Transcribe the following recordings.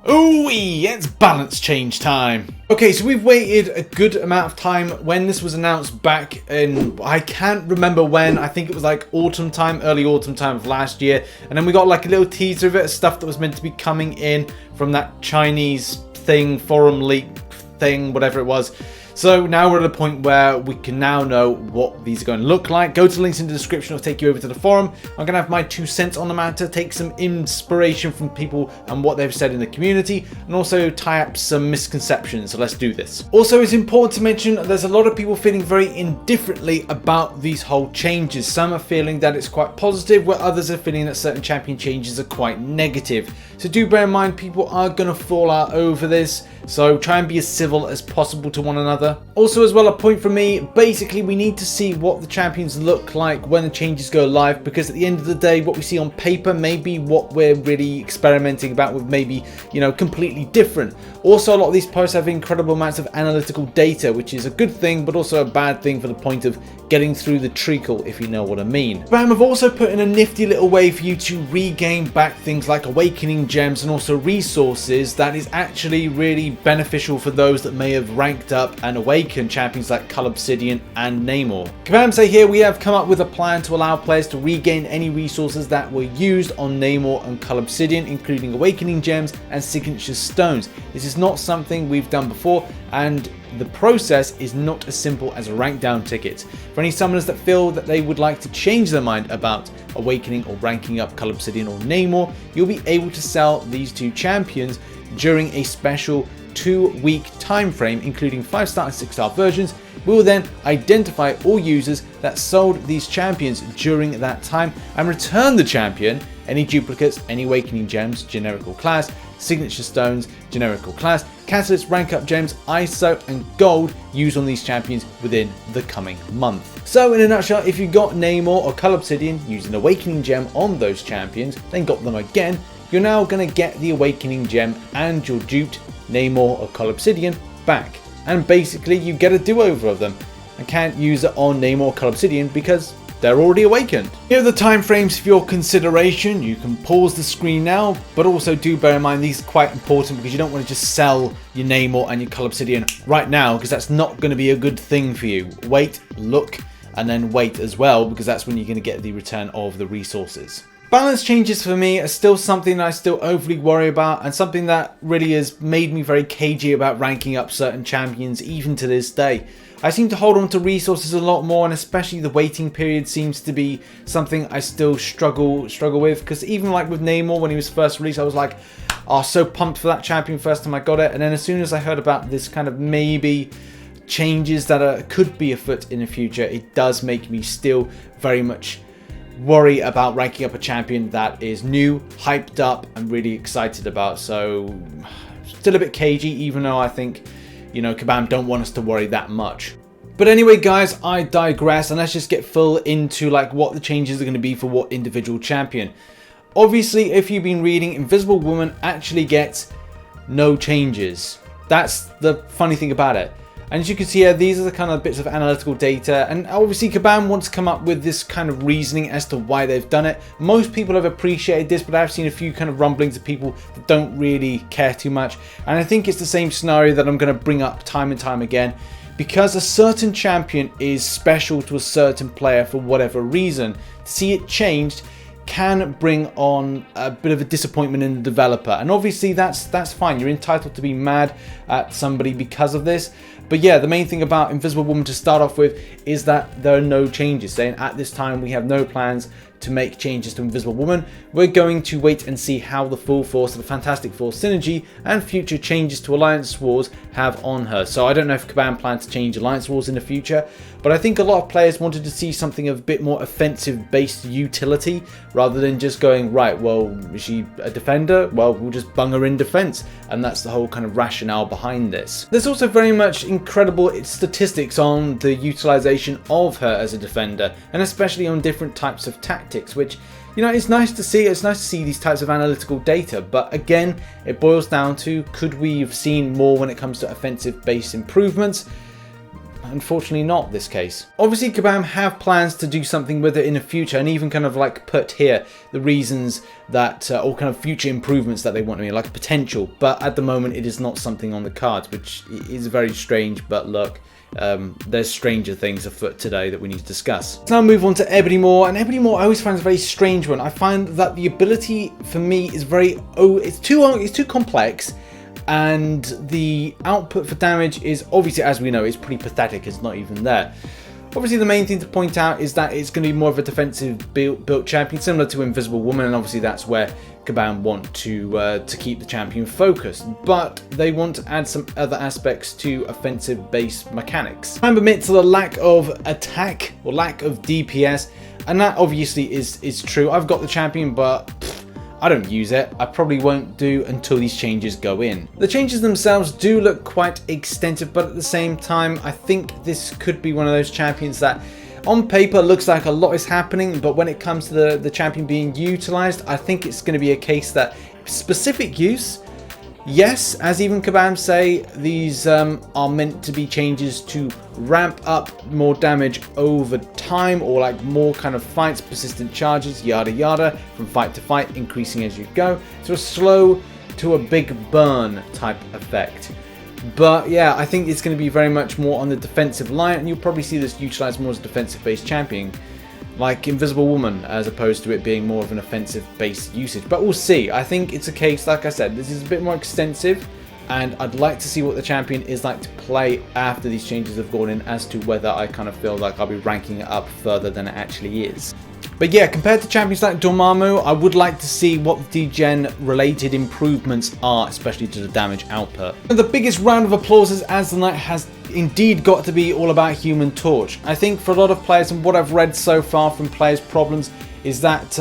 Ooh, it's balance change time. Okay, so we've waited a good amount of time. When this was announced back in, I can't remember when, I think it was like autumn time, early autumn time of last year. And then we got like a little teaser of it, stuff that was meant to be coming in from that Chinese thing, forum leak thing, whatever it was. So now we're at a point where we can now know what these are going to look like. Go to the links in the description, it'll take you over to the forum. I'm going to have my 2 cents on the matter, take some inspiration from people and what they've said in the community, and also tie up some misconceptions. So let's do this. Also, it's important to mention there's a lot of people feeling very indifferently about these whole changes. Some are feeling that it's quite positive, where others are feeling that certain champion changes are quite negative. So do bear in mind, people are going to fall out over this. So try and be as civil as possible to one another. Also as well, a point from me, basically we need to see what the champions look like when the changes go live, because at the end of the day what we see on paper may be what we're really experimenting about with, maybe, you know, completely different. Also, a lot of these posts have incredible amounts of analytical data, which is a good thing but also a bad thing for the point of getting through the treacle, if you know what I mean. Bam, I've also put in a nifty little way for you to regain back things like awakening gems and also resources that is actually really beneficial for those that may have ranked up and awakened champions like Cull Obsidian and Namor. Kabam say here we have come up with a plan to allow players to regain any resources that were used on Namor and Cull Obsidian, including awakening gems and signature stones. This is not something we've done before, and the process is not as simple as a rank down ticket. For any summoners that feel that they would like to change their mind about awakening or ranking up Cull Obsidian or Namor, you'll be able to sell these 2 champions during a special 2-week time frame, including 5-star and 6-star versions. We will then identify all users that sold these champions during that time and return the champion, any duplicates, any awakening gems, generic or class, signature stones, generic or class, catalyst, rank up gems, ISO and gold used on these champions within the coming month. So in a nutshell, if you got Namor or Cull Obsidian using awakening gem on those champions, then got them again, you're now going to get the awakening gem and your duped Namor or Cull Obsidian back. And basically you get a do-over of them and can't use it on Namor or Cull Obsidian because they're already awakened. Here are the time frames for your consideration. You can pause the screen now, but also do bear in mind these are quite important because you don't want to just sell your Namor and your Cull Obsidian right now, because that's not going to be a good thing for you. Wait, look, and then wait as well, because that's when you're going to get the return of the resources. Balance changes for me are still something that I still overly worry about, and something that really has made me very cagey about ranking up certain champions even to this day. I seem to hold on to resources a lot more, and especially the waiting period seems to be something I still struggle with, because even like with Namor when he was first released, I was like, oh, so pumped for that champion first time I got it, and then as soon as I heard about this kind of maybe changes that could be afoot in the future, it does make me still very much worry about ranking up a champion that is new, hyped up, and really excited about. So still a bit cagey, even though I think, you know, Kabam don't want us to worry that much. But anyway guys, I digress, and let's just get full into like what the changes are going to be for what individual champion. Obviously, if you've been reading, Invisible Woman actually gets no changes. That's the funny thing about it. And as you can see here, these are the kind of bits of analytical data, and obviously Kabam wants to come up with this kind of reasoning as to why they've done it. Most people have appreciated this, but I've seen a few kind of rumblings of people that don't really care too much. And I think it's the same scenario that I'm going to bring up time and time again. Because a certain champion is special to a certain player for whatever reason, to see it changed can bring on a bit of a disappointment in the developer, and obviously that's fine. You're entitled to be mad at somebody because of this. But yeah, the main thing about Invisible Woman to start off with is that there are no changes, saying at this time we have no plans to make changes to Invisible Woman. We're going to wait and see how the full force of the Fantastic Four synergy and future changes to Alliance Wars have on her. So I don't know if Kabam plans to change Alliance Wars in the future, but I think a lot of players wanted to see something of a bit more offensive based utility, rather than just going, right, well, is she a defender? Well, we'll just bung her in defense. And that's the whole kind of rationale behind this. There's also very much incredible statistics on the utilization of her as a defender, and especially on different types of tactics, which, you know, it's nice to see. It's nice to see these types of analytical data, but again, it boils down to, could we have seen more when it comes to offensive base improvements? unfortunately not this case. Obviously Kabam have plans to do something with it in the future, and even kind of like put here the reasons that or kind of future improvements that they want to make, like potential, but at the moment it is not something on the cards, which is very strange. But look, there's stranger things afoot today that we need to discuss. Let's now move on to Ebony Maw, and Ebony Maw I always find a very strange one. I find that the ability for me is very it's too complex, and the output for damage is obviously, as we know, it's pretty pathetic. It's not even there. Obviously the main thing to point out is that it's going to be more of a defensive built champion, similar to Invisible Woman, and obviously that's where Kabam want to keep the champion focused, but they want to add some other aspects to offensive based mechanics. Kabam admits to the lack of attack or lack of DPS, and that obviously is true. I've got the champion, but I don't use it. I probably won't do until these changes go in. The changes themselves do look quite extensive, but at the same time, I think this could be one of those champions that on paper looks like a lot is happening, but when it comes to the champion being utilized, I think it's going to be a case that specific use, yes, as even Kabam say, these are meant to be changes to ramp up more damage over time, or like more kind of fights, persistent charges, yada yada, from fight to fight, increasing as you go. So a slow to a big burn type effect. But yeah, I think it's going to be very much more on the defensive line, and you'll probably see this utilized more as a defensive based champion, like Invisible Woman, as opposed to it being more of an offensive based usage. But we'll see. I think it's a case, like I said, this is a bit more extensive, and I'd like to see what the champion is like to play after these changes have gone in, as to whether I kind of feel like I'll be ranking it up further than it actually is. But yeah, compared to champions like Dormammu, I would like to see what the degen related improvements are, especially to the damage output. And the biggest round of applause as the night has indeed got to be all about Human Torch. I think for a lot of players, and what I've read so far from players' problems, is that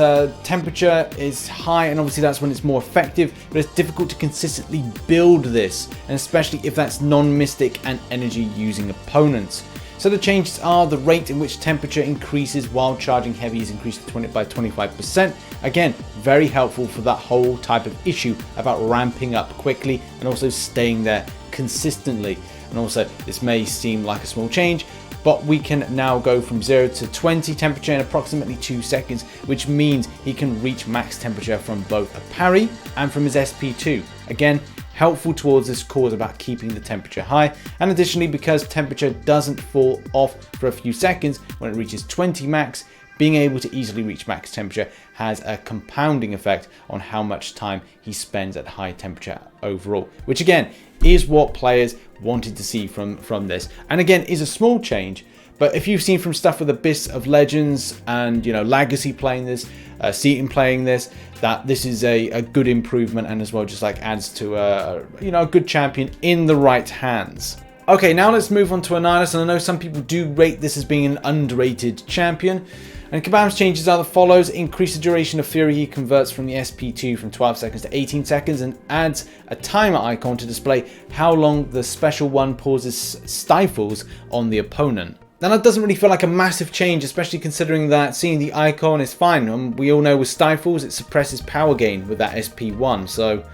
temperature is high, and obviously that's when it's more effective, but it's difficult to consistently build this, and especially if that's non-mystic and energy using opponents. So the changes are the rate in which temperature increases while charging heavy is increased by 25%. Again, very helpful for that whole type of issue about ramping up quickly and also staying there consistently. And also, this may seem like a small change, but we can now go from 0 to 20 temperature in approximately 2 seconds, which means he can reach max temperature from both a parry and from his SP2. Again, helpful towards this cause about keeping the temperature high, and additionally, because temperature doesn't fall off for a few seconds when it reaches 20 max, being able to easily reach max temperature has a compounding effect on how much time he spends at high temperature overall, which again is what players wanted to see from this, and again is a small change. But if you've seen from stuff with Abyss of Legends and, you know, Legacy playing this, Seaton playing this, that this is a good improvement, and as well just like adds to a good champion in the right hands. Okay, now let's move on to Annihilus, and I know some people do rate this as being an underrated champion. And Kabam's changes are the follows: increase the duration of Fury he converts from the SP2 from 12 seconds to 18 seconds, and adds a timer icon to display how long the special one pauses stifles on the opponent. Now that doesn't really feel like a massive change, especially considering that seeing the icon is fine. And we all know with stifles, it suppresses power gain with that SP1, so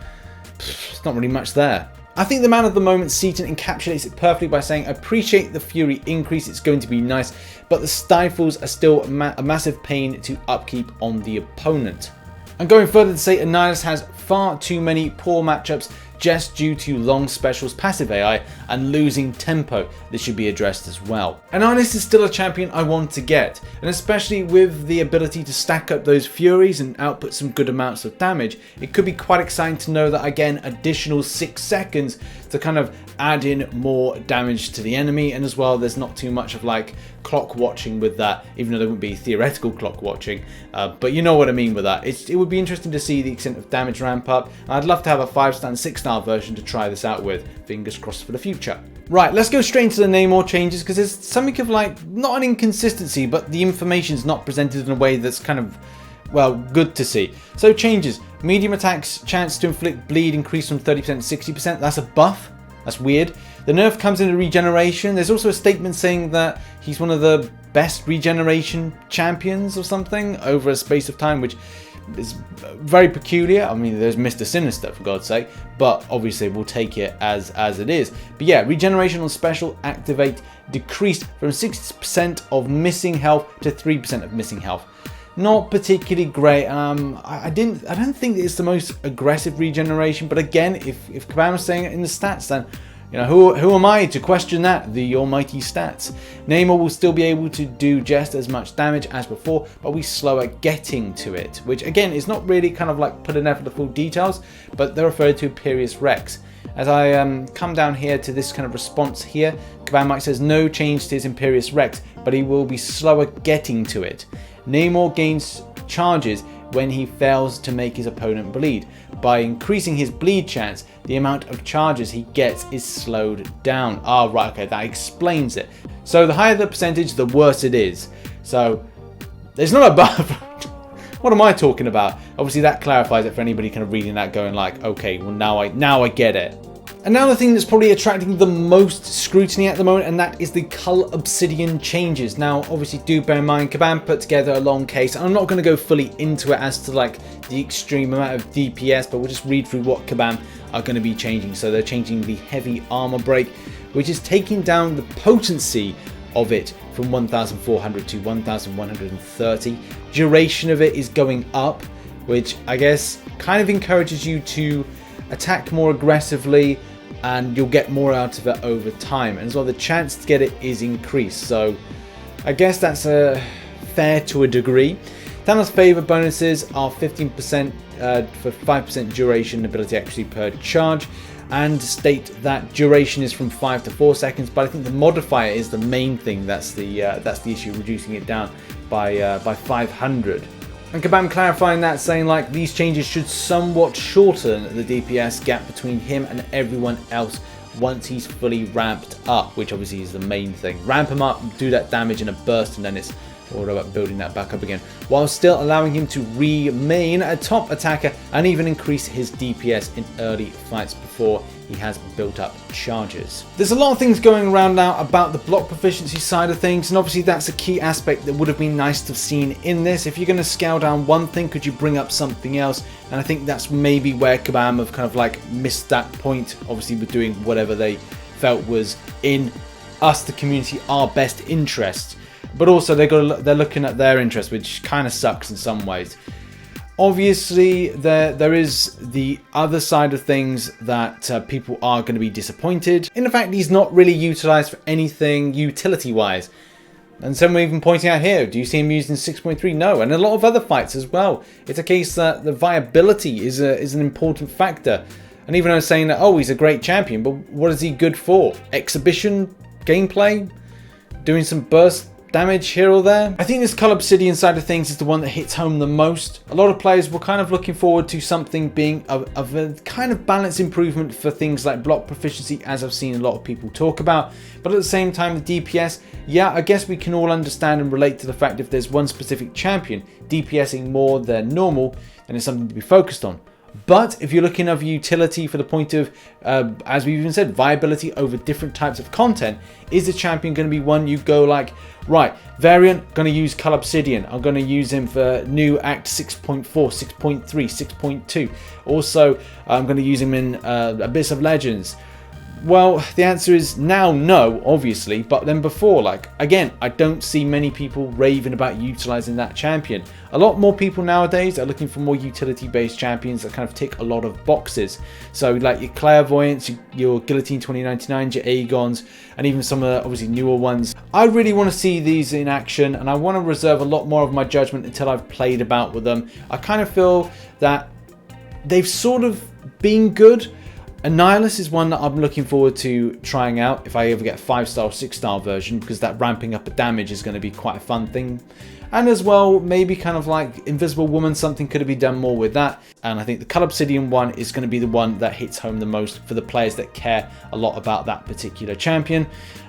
it's not really much there. I think the man of the moment, Seaton, encapsulates it perfectly by saying, appreciate the Fury increase, it's going to be nice, but the stifles are still a massive pain to upkeep on the opponent. And going further to say, Annihilus has far too many poor matchups just due to long specials passive AI and losing tempo. This should be addressed as well. Annihilus is still a champion I want to get, and especially with the ability to stack up those Furies and output some good amounts of damage, it could be quite exciting to know that again additional 6 seconds to kind of add in more damage to the enemy, and as well there's not too much of like clock watching with that, even though there wouldn't be theoretical clock watching, but you know what I mean with that. It would be interesting to see the extent of damage ramp up, and I'd love to have a 5-star and 6-star version to try this out with. Fingers crossed for the future. Right, let's go straight into the Namor changes, because there's something of like, not an inconsistency, but the information's not presented in a way that's kind of, well, good to see. So changes: medium attacks chance to inflict bleed increased from 30% to 60%. That's a buff. That's weird. The nerf comes into regeneration. There's also a statement saying that he's one of the best regeneration champions or something over a space of time, which is very peculiar. I mean, there's Mr. Sinister, for God's sake, but obviously we'll take it as it is. But yeah, regeneration on special activate decreased from 60% of missing health to 3% of missing health. Not particularly great. I don't think it's the most aggressive regeneration, but again, if Kabam is saying it in the stats, then you know, who am I to question that? The almighty stats. Namor will still be able to do just as much damage as before, but we slower getting to it, which again is not really kind of like put in there for the full details, but they're referred to Imperious Rex. As I come down here to this kind of response here, Kabam Mike says no change to his Imperious Rex, but he will be slower getting to it. Namor gains charges when he fails to make his opponent bleed. By increasing his bleed chance, the amount of charges he gets is slowed down. Ah, right, okay, that explains it. So the higher the percentage, the worse it is. So there's not a buff. What am I talking about? Obviously that clarifies it for anybody kind of reading that going like, okay, well now I get it. And now the thing that's probably attracting the most scrutiny at the moment, and that is the Cull Obsidian changes. Now, obviously, do bear in mind, Kabam put together a long case. I'm not going to go fully into it as to like the extreme amount of DPS, but we'll just read through what Kabam are going to be changing. So they're changing the heavy armor break, which is taking down the potency of it from 1,400 to 1,130. Duration of it is going up, which I guess kind of encourages you to attack more aggressively, and you'll get more out of it over time, and as well the chance to get it is increased. So I guess that's fair to a degree. Thanos favor bonuses are 15% for 5% duration ability accuracy per charge, and state that duration is from 5 to 4 seconds, but I think the modifier is the main thing. That's the issue, reducing it down by 500. And Kabam clarifying that, saying like these changes should somewhat shorten the DPS gap between him and everyone else once he's fully ramped up, which obviously is the main thing. Ramp him up, do that damage in a burst, and then it's all about building that back up again, while still allowing him to remain a top attacker and even increase his DPS in early fights before he has built up charges. There's a lot of things going around now about the block proficiency side of things, and obviously that's a key aspect that would have been nice to have seen in this. If you're going to scale down one thing, could you bring up something else? And I think that's maybe where Kabam have kind of like missed that point, obviously with doing whatever they felt was in us, the community, our best interest. But also they're looking at their interest, which kind of sucks in some ways. Obviously, there is the other side of things that people are going to be disappointed in the fact he's not really utilized for anything utility-wise. And some are even pointing out here, do you see him used in 6.3? No, and a lot of other fights as well. It's a case that the viability is an important factor. And even though saying that, oh, he's a great champion, but what is he good for? Exhibition gameplay? Doing some burst damage here or there? I think this Cull Obsidian side of things is the one that hits home the most. A lot of players were kind of looking forward to something being of a kind of balance improvement for things like block proficiency, as I've seen a lot of people talk about. But at the same time, the DPS, yeah, I guess we can all understand and relate to the fact if there's one specific champion DPSing more than normal, then it's something to be focused on. But if you're looking at utility for the point of, as we've even said, viability over different types of content, is the champion going to be one you go like, right, variant, going to use Cull Obsidian. I'm going to use him for new Act 6.4, 6.3, 6.2. Also, I'm going to use him in Abyss of Legends. Well, the answer is now no, obviously, but then before, like, again, I don't see many people raving about utilizing that champion. A lot more people nowadays are looking for more utility-based champions that kind of tick a lot of boxes. So, like your Clairvoyants, your Guillotine 2099s, your Aegons, and even some of the obviously newer ones. I really want to see these in action, and I want to reserve a lot more of my judgment until I've played about with them. I kind of feel that they've sort of been good. Annihilus is one that I'm looking forward to trying out if I ever get a 5-star or 6-star version, because that ramping up of damage is going to be quite a fun thing. And as well, maybe kind of like Invisible Woman, something could have been done more with that. And I think the Cull Obsidian one is going to be the one that hits home the most for the players that care a lot about that particular champion.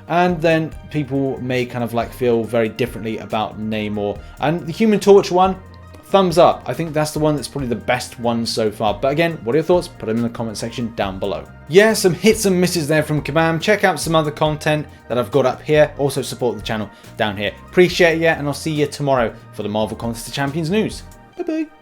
And then people may kind of like feel very differently about Namor. And the Human Torch one, thumbs up. I think that's the one that's probably the best one so far. But again, what are your thoughts? Put them in the comment section down below. Yeah, some hits and misses there from Kabam. Check out some other content that I've got up here. Also support the channel down here. Appreciate it, yeah, and I'll see you tomorrow for the Marvel Contest of Champions news. Bye bye.